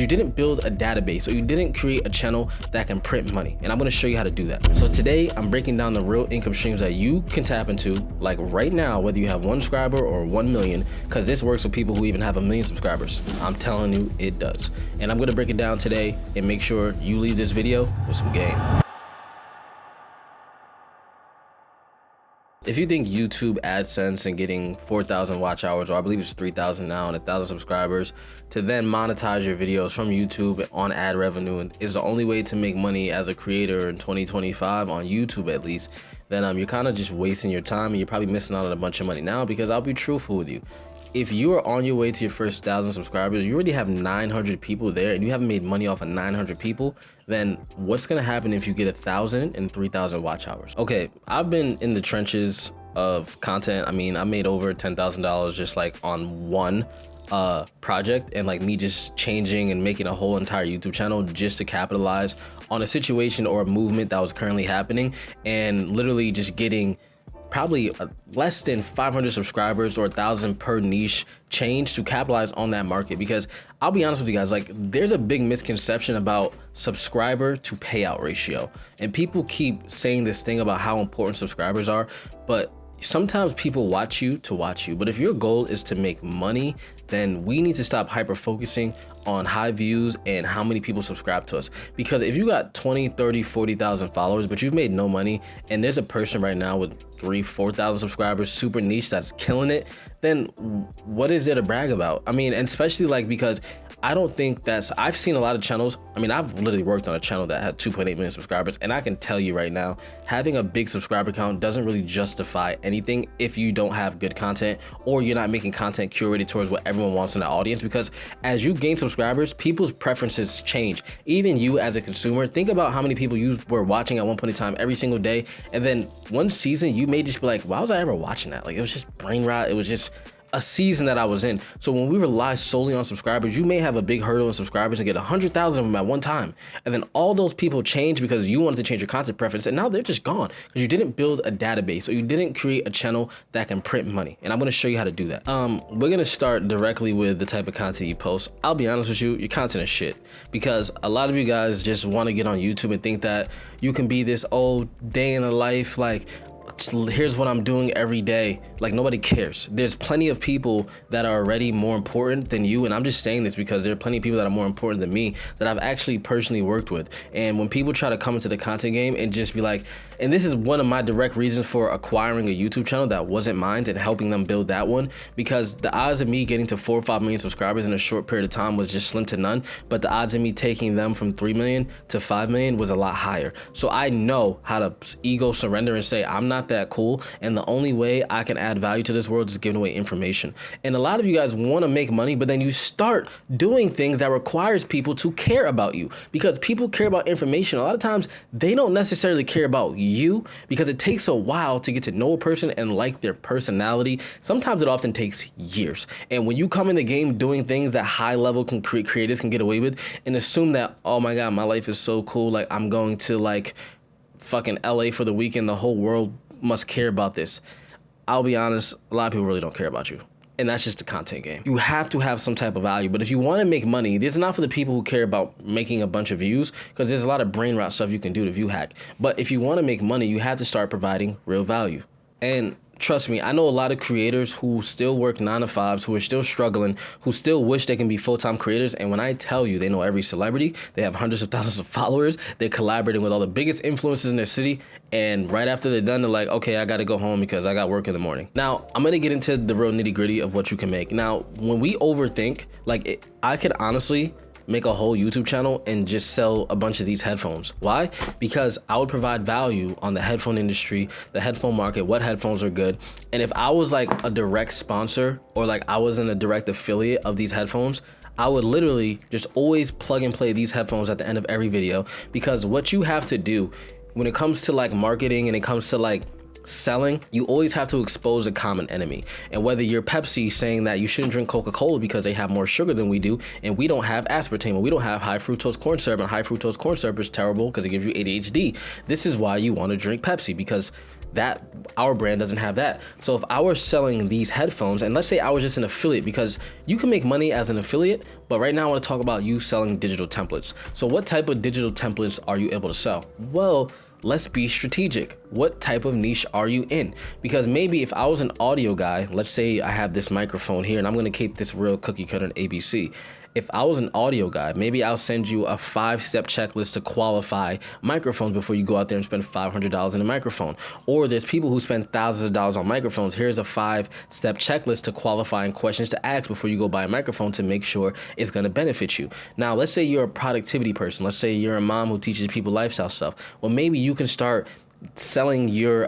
you didn't build a database, or you didn't create a channel that can print money. And I'm gonna show you how to do that. So today I'm breaking down the real income streams that you can tap into, like right now, whether you have 1 subscriber or 1 million, because this works with people who even have 1 million subscribers. I'm telling you, it does. And I'm gonna break it down today and make sure you leave this video with some game. If you think YouTube AdSense and getting 4,000 watch hours, or I believe it's 3,000 now, and 1,000 subscribers to then monetize your videos from YouTube on ad revenue and is the only way to make money as a creator in 2025 on YouTube at least, then you're kind of just wasting your time and you're probably missing out on a bunch of money now. Because I'll be truthful with you, if you are on your way to your first 1,000 subscribers, you already have 900 people there and you haven't made money off of 900 people, then what's gonna happen if you get 1,000 and 3,000 watch hours? Okay, I've been in the trenches of content. I mean, I made over $10,000 just like on one project, and like me just changing and making a whole entire YouTube channel just to capitalize on a situation or a movement that was currently happening, and literally just getting probably less than 500 subscribers or 1,000 per niche change to capitalize on that market. Because I'll be honest with you guys, like there's a big misconception about subscriber to payout ratio, and people keep saying this thing about how important subscribers are, but sometimes people watch you to watch you. But if your goal is to make money, then we need to stop hyper focusing on high views and how many people subscribe to us. Because if you got 20, 30, 40,000 followers, but you've made no money, and there's a person right now with 3,000, 4,000 subscribers, super niche, that's killing it, then what is there to brag about? I mean, and especially like, because I don't think I've seen a lot of channels. I mean, I've literally worked on a channel that had 2.8 million subscribers, and I can tell you right now, having a big subscriber count doesn't really justify anything if you don't have good content, or you're not making content curated towards what everyone wants in the audience. Because as you gain subscribers, people's preferences change. Even you as a consumer, think about how many people you were watching at one point in time every single day, and then one season you may just be like, why was I ever watching that? Like, it was just brain rot. It was just a season that I was in. So when we rely solely on subscribers, you may have a big hurdle in subscribers and get 100,000 of them at one time. And then all those people change because you wanted to change your content preference, and now they're just gone because you didn't build a database, or you didn't create a channel that can print money. And I'm gonna show you how to do that. We're gonna start directly with the type of content you post. I'll be honest with you, your content is shit, because a lot of you guys just wanna get on YouTube and think that you can be this day in the life, like, here's what I'm doing every day. Like, nobody cares. There's plenty of people that are already more important than you, and I'm just saying this because there are plenty of people that are more important than me that I've actually personally worked with. And when people try to come into the content game and just be like, and this is one of my direct reasons for acquiring a YouTube channel that wasn't mine and helping them build that one, because the odds of me getting to 4 or 5 million subscribers in a short period of time was just slim to none, but the odds of me taking them from 3 million to 5 million was a lot higher. So I know how to ego surrender and say, I'm not that cool, and the only way I can add value to this world is giving away information. And a lot of you guys want to make money, but then you start doing things that requires people to care about you, because people care about information. A lot of times they don't necessarily care about you, because it takes a while to get to know a person and like their personality. Sometimes it often takes years. And when you come in the game doing things that high level creators can get away with, and assume that, oh my God, my life is so cool, like I'm going to like fucking LA for the weekend, the whole world must care about this. I'll be honest, a lot of people really don't care about you. And that's just a content game. You have to have some type of value. But if you want to make money, this is not for the people who care about making a bunch of views, because there's a lot of brain rot stuff you can do to view hack. But if you want to make money, you have to start providing real value. And trust me, I know a lot of creators who still work 9 to 5s, who are still struggling, who still wish they can be full-time creators. And when I tell you they know every celebrity, they have hundreds of thousands of followers, they're collaborating with all the biggest influencers in their city, and right after they're done, they're like, okay, I gotta go home because I got work in the morning. Now, I'm gonna get into the real nitty-gritty of what you can make. Now, when we overthink, like I could honestly make a whole YouTube channel and just sell a bunch of these headphones. Why? Because I would provide value on the headphone industry, the headphone market, what headphones are good. And if I was like a direct sponsor, or like I wasn't a direct affiliate of these headphones, I would literally just always plug and play these headphones at the end of every video. Because what you have to do when it comes to like marketing and it comes to like selling, you always have to expose a common enemy. And whether you're Pepsi saying that you shouldn't drink Coca-Cola because they have more sugar than we do, and we don't have aspartame, and we don't have high fructose corn syrup, and high fructose corn syrup is terrible because it gives you ADHD. This is why you want to drink Pepsi, because that our brand doesn't have that. So if I were selling these headphones, and let's say I was just an affiliate, because you can make money as an affiliate, but right now I want to talk about you selling digital templates. So what type of digital templates are you able to sell? Well, let's be strategic. What type of niche are you in? Because maybe if I was an audio guy, let's say I have this microphone here and I'm gonna keep this real cookie cutter in ABC. If I was an audio guy, maybe I'll send you a 5-step checklist to qualify microphones before you go out there and spend $500 in a microphone. Or there's people who spend thousands of dollars on microphones. Here's a 5-step checklist to qualifying questions to ask before you go buy a microphone to make sure it's gonna benefit you. Now, let's say you're a productivity person. Let's say you're a mom who teaches people lifestyle stuff. Well, maybe you can start selling your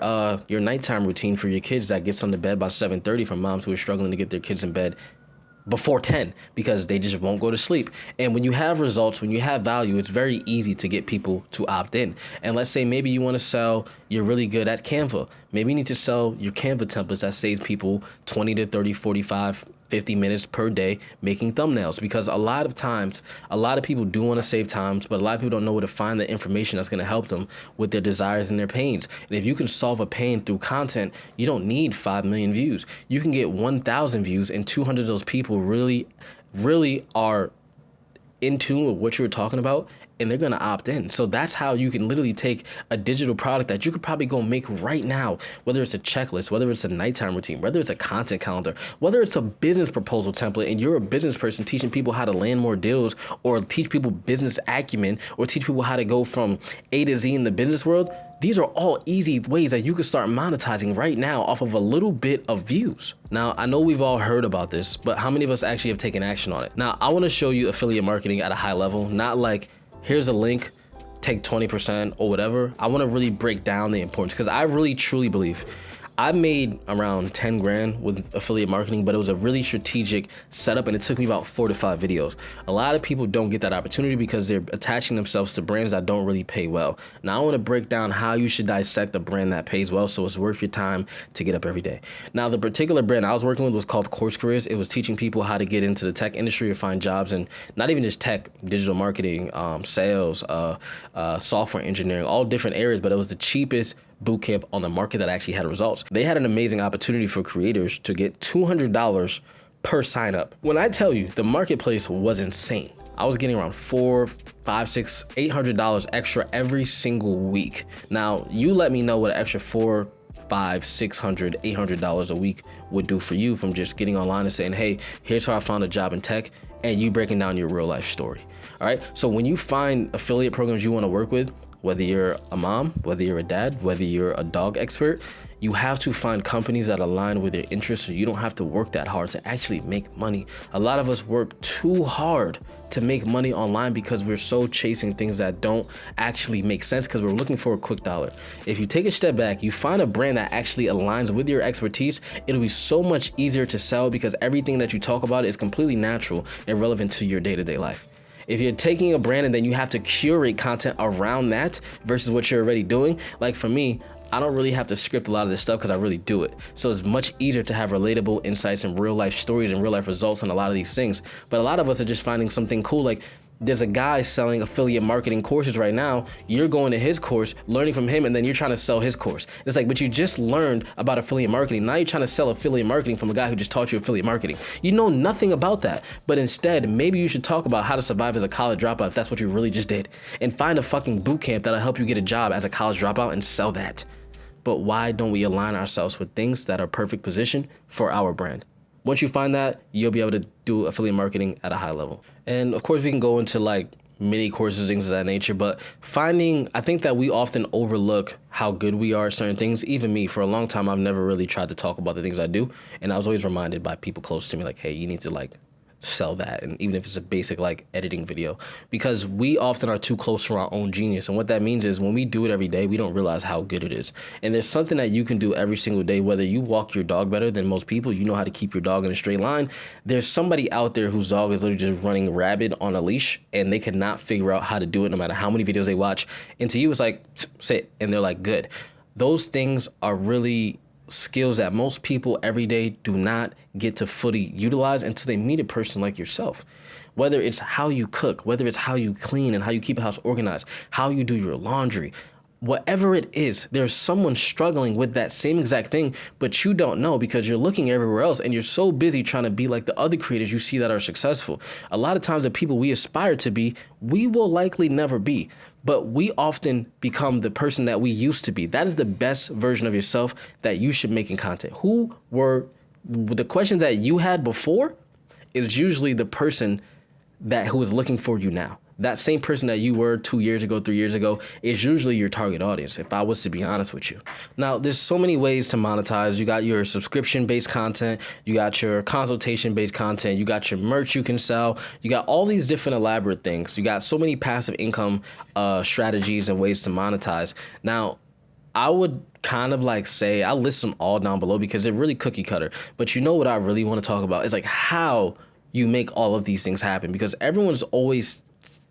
nighttime routine for your kids that gets them to bed by 7:30 for moms who are struggling to get their kids in bed before 10 because they just won't go to sleep. And when you have results, when you have value, it's very easy to get people to opt in. And let's say maybe you want to sell, you're really good at Canva. Maybe you need to sell your Canva templates that saves people 20 to 30, 45, 50 minutes per day making thumbnails, because a lot of times, a lot of people do want to save times, but a lot of people don't know where to find the information that's going to help them with their desires and their pains. And if you can solve a pain through content, you don't need 5 million views. You can get 1,000 views and 200 of those people really are in tune with what you're talking about, and they're gonna opt in. So that's how you can literally take a digital product that you could probably go make right now, whether it's a checklist, whether it's a nighttime routine, whether it's a content calendar, whether it's a business proposal template, and you're a business person teaching people how to land more deals, or teach people business acumen, or teach people how to go from A to Z in the business world. These are all easy ways that you can start monetizing right now off of a little bit of views. Now, I know we've all heard about this, but how many of us actually have taken action on it? Now, I wanna show you affiliate marketing at a high level, not like, here's a link, take 20% or whatever. I wanna really break down the importance, because I really truly believe I made around 10 grand with affiliate marketing, but it was a really strategic setup, and it took me about 4 to 5 videos. A lot of people don't get that opportunity because they're attaching themselves to brands that don't really pay well. Now, I wanna break down how you should dissect a brand that pays well so it's worth your time to get up every day. Now, the particular brand I was working with was called Course Careers. It was teaching people how to get into the tech industry or find jobs, and not even just tech, digital marketing, sales, software engineering, all different areas, but it was the cheapest bootcamp on the market that actually had results. They had an amazing opportunity for creators to get $200 per sign up. When I tell you, the marketplace was insane. I was getting around $400, $500, $600, $800 extra every single week. Now, you let me know what an extra $400, $500, $600, $800 a week would do for you from just getting online and saying, hey, here's how I found a job in tech, and you breaking down your real life story. All right, so when you find affiliate programs you wanna work with, whether you're a mom, whether you're a dad, whether you're a dog expert, you have to find companies that align with your interests so you don't have to work that hard to actually make money. A lot of us work too hard to make money online because we're so chasing things that don't actually make sense because we're looking for a quick dollar. If you take a step back, you find a brand that actually aligns with your expertise, it'll be so much easier to sell because everything that you talk about is completely natural and relevant to your day-to-day life. If you're taking a brand and then you have to curate content around that versus what you're already doing, like for me, I don't really have to script a lot of this stuff because I really do it. So it's much easier to have relatable insights and real life stories and real life results on a lot of these things. But a lot of us are just finding something cool. Like there's a guy selling affiliate marketing courses right now. You're going to his course, learning from him, and then you're trying to sell his course. It's like, but you just learned about affiliate marketing. Now you're trying to sell affiliate marketing from a guy who just taught you affiliate marketing. You know nothing about that. But instead, maybe you should talk about how to survive as a college dropout if that's what you really just did. And find a fucking boot camp that'll help you get a job as a college dropout and sell that. But why don't we align ourselves with things that are perfect position for our brand? Once you find that, you'll be able to do affiliate marketing at a high level. And of course, we can go into like mini courses, things of that nature, but I think that we often overlook how good we are at certain things. Even me, for a long time, I've never really tried to talk about the things I do. And I was always reminded by people close to me, like, hey, you need to like sell that. And even if it's a basic like editing video, because we often are too close to our own genius. And what that means is when we do it every day, we don't realize how good it is. And there's something that you can do every single day, whether you walk your dog better than most people, you know how to keep your dog in a straight line. There's somebody out there whose dog is literally just running rabid on a leash and they cannot figure out how to do it no matter how many videos they watch. And to you, it's like, sit, and they're like, good. Those things are really skills that most people every day do not get to fully utilize until they meet a person like yourself. Whether it's how you cook, whether it's how you clean and how you keep a house organized, how you do your laundry, whatever it is, there's someone struggling with that same exact thing, but you don't know because you're looking everywhere else and you're so busy trying to be like the other creators you see that are successful. A lot of times the people we aspire to be, we will likely never be, but we often become the person that we used to be. That is the best version of yourself that you should make in content. Who were the questions that you had before is usually the person who is looking for you now. That same person that you were 2 years ago, 3 years ago is usually your target audience, if I was to be honest with you. Now, there's so many ways to monetize. You got your subscription-based content, you got your consultation-based content, you got your merch you can sell, you got all these different elaborate things. You got so many passive income strategies and ways to monetize. Now, I would kind of like say, I'll list them all down below because they're really cookie cutter. But you know what I really want to talk about is like how you make all of these things happen, because everyone's always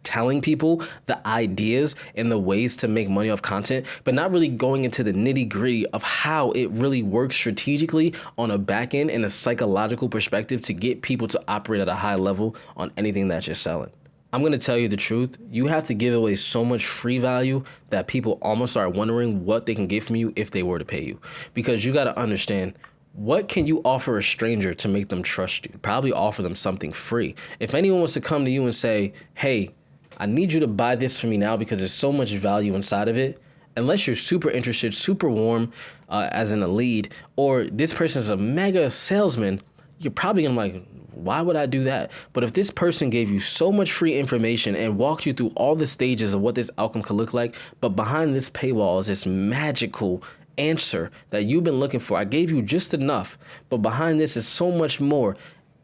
telling people the ideas and the ways to make money off content, but not really going into the nitty gritty of how it really works strategically on a back end and a psychological perspective to get people to operate at a high level on anything that you're selling. I'm going to tell you the truth. You have to give away so much free value that people almost are wondering what they can get from you if they were to pay you, because you got to understand, what can you offer a stranger to make them trust you? Probably offer them something free. If anyone wants to come to you and say, hey, I need you to buy this for me now because there's so much value inside of it, unless you're super interested, super warm, as in a lead, or this person is a mega salesman, you're probably gonna like, why would I do that? But if this person gave you so much free information and walked you through all the stages of what this outcome could look like, but behind this paywall is this magical answer that you've been looking for. I gave you just enough, but behind this is so much more.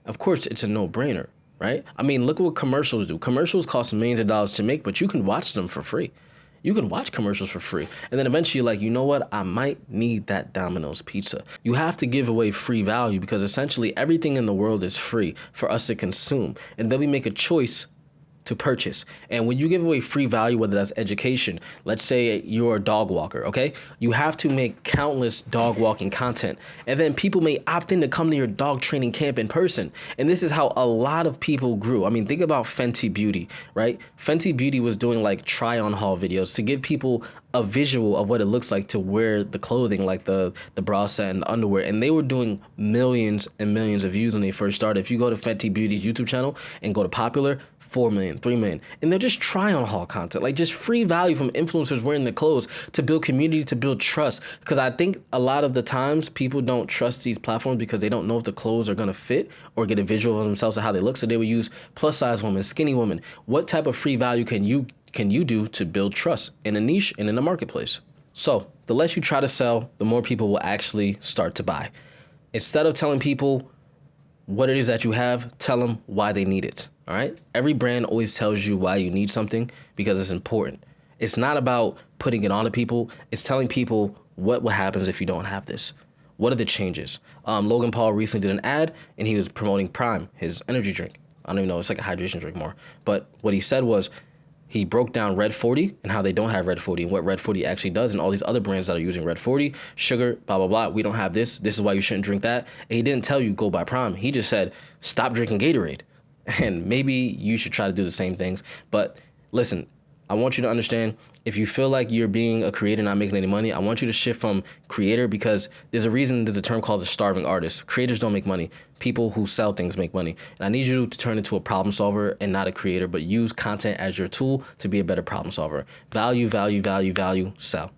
Of course, it's a no-brainer, right? I mean, look at what commercials do. Commercials cost millions of dollars to make, but you can watch them for free. You can watch commercials for free. And then eventually you're like, you know what? I might need that Domino's pizza. You have to give away free value because essentially everything in the world is free for us to consume. And then we make a choice to purchase. And when you give away free value, whether that's education, let's say you're a dog walker, okay? You have to make countless dog walking content. And then people may opt in to come to your dog training camp in person. And this is how a lot of people grew. I mean, think about Fenty Beauty, right? Fenty Beauty was doing like try on haul videos to give people a visual of what it looks like to wear the clothing, like the bra set and the underwear. And they were doing millions and millions of views when they first started. If you go to Fenty Beauty's YouTube channel and go to popular, 4 million, 3 million. And they're just try on haul content, like just free value from influencers wearing the clothes to build community, to build trust. Because I think a lot of the times people don't trust these platforms because they don't know if the clothes are gonna fit or get a visual of themselves or how they look. So they would use plus size women, skinny women. What type of free value can you do to build trust in a niche and in the marketplace? So the less you try to sell, the more people will actually start to buy. Instead of telling people what it is that you have, tell them why they need it. All right. Every brand always tells you why you need something because it's important. It's not about putting it on to people. It's telling people what happens if you don't have this. What are the changes? Logan Paul recently did an ad and he was promoting Prime, his energy drink. I don't even know. It's like a hydration drink more. But what he said was he broke down Red 40 and how they don't have Red 40 and what Red 40 actually does and all these other brands that are using Red 40, sugar, blah, blah, blah. We don't have this. This is why you shouldn't drink that. And he didn't tell you go buy Prime. He just said, stop drinking Gatorade. And maybe you should try to do the same things. But listen, I want you to understand, if you feel like you're being a creator not making any money, I want you to shift from creator, because there's a term called the starving artist. Creators don't make money. People who sell things make money. And I need you to turn into a problem solver and not a creator, but use content as your tool to be a better problem solver. Value, value, value, value, sell.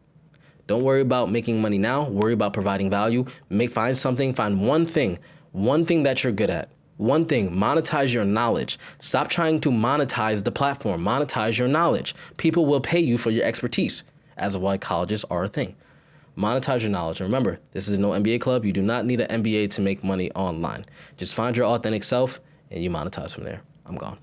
Don't worry about making money now. Worry about providing value. Find one thing that you're good at. One thing, monetize your knowledge. Stop trying to monetize the platform. Monetize your knowledge. People will pay you for your expertise, as of why colleges are a thing. Monetize your knowledge. And remember, this is no MBA club. You do not need an MBA to make money online. Just find your authentic self and you monetize from there. I'm gone.